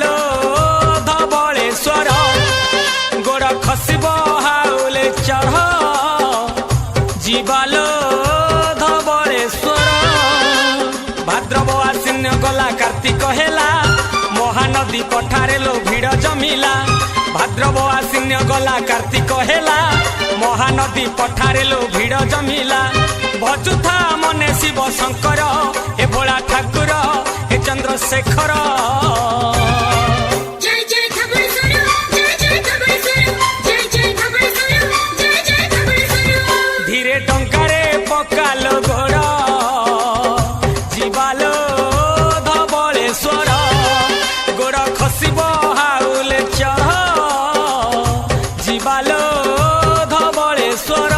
ଯିବାଲୋ ଧବଳେଶ୍ୱର ଗୋଡ଼ ଖସିବ ହାଉଲେ ଚଢ଼ ଯିବାଲୋ ଧବଳେଶ୍ୱର। ଭାଦ୍ରବ ଆଶ୍ଵିନ ଗଲା କାର୍ତ୍ତିକ ହେଲା ମହାନଦୀ ପଠାରେ लो ଭିଡ଼ ଜମିଲା। ଭାଦ୍ରବ ଆଶ୍ଵିନ ଗଲା କାର୍ତ୍ତିକ ହେଲା ମହାନଦୀ ପଠାରେ लो ଭିଡ଼ ଜମିଲା। ଭଜୁଥା ମନେ ଶିବ ଶଙ୍କର ଏ ଭୋଳା ଠାକୁର ଏ ଚନ୍ଦ୍ରଶେଖର। ଧୀରେ ଟଙ୍କାରେ ପକାଲୋ ଗୋଡ଼ ଯିବାଲୋ ଧବଳେଶ୍ୱର ଗୋଡ଼ ଖସିବ ହାଉଲେ ଚଢ଼ ଯିବାଲୋ ଧବଳେଶ୍ୱର।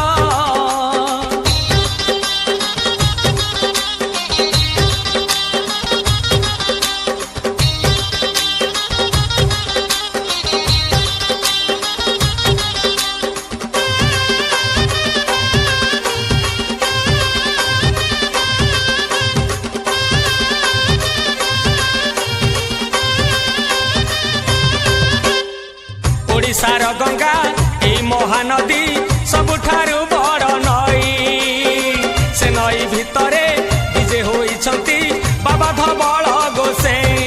ओडिशार गंगा एई महानदी सबुठारु बड़ नई। से नई भितरे विजे होइछंती बाबा धबळ गोसेई।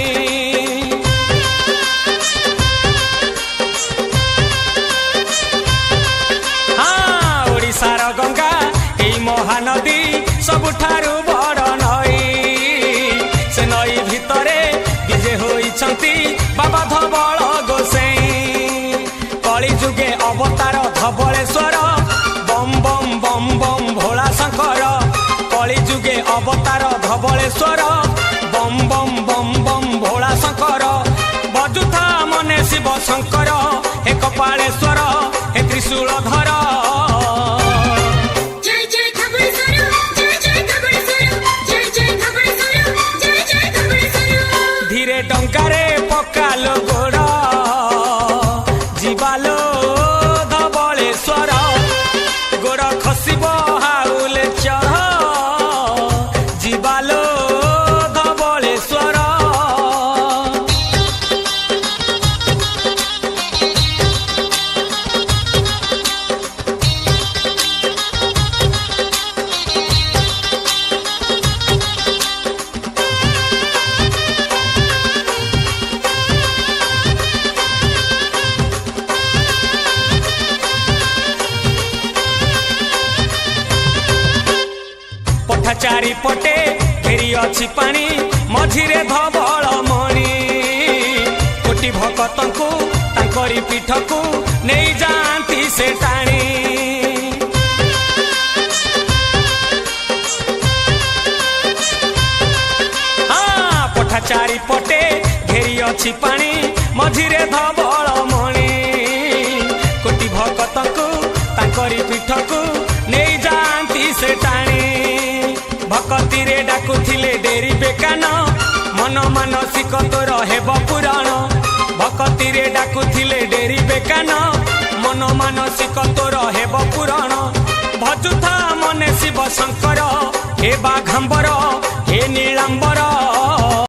हाँ ओडिशार गंगा एई महानदी सबुठारु बड़ नई। से नई भितरे विजे होइछंती बाबा धबळ गोसेई। कली जुगे अवतार धबळेश्वर बम बम बम बम भोला शंकर। कली जुगे अवतार धबळेश्वर बम बम बम बम भोला शंकर। बजुथा मने शिव शंकर हे कपाळेश्वर हे त्रिशूलधर। धीरे टंकारे पकालो गोड़ ଯିବାଲୋ ଧବଳେଶ୍ୱର ଗୋଡ଼ ଖସିବ ହାଉଲେ ଚଢ଼ ଯିବାଲୋ ଧବଳେଶ୍ୱର। चारि पटे घेरी अछि पानी मझिरे धबळ मणि। कोटी भक्तंकु तांकरी पीठकु नेई जांती से टाणी। हाँ पठा चारि पटे घेरी अछि पानी मझिरे धबळ मणि। कोटी भक्तंकु तांकरी पीठकु नेई जांती से टाणी। भक्ति रे डाकुथिले डेरी बेकान मन मानसिक तोर हेब पुराण। भक्ति रे डाकुथिले डेरी बेकान मन मानसिक तोर हेब पुराण। भजुथा मने शिव शंकर हे बाघंबर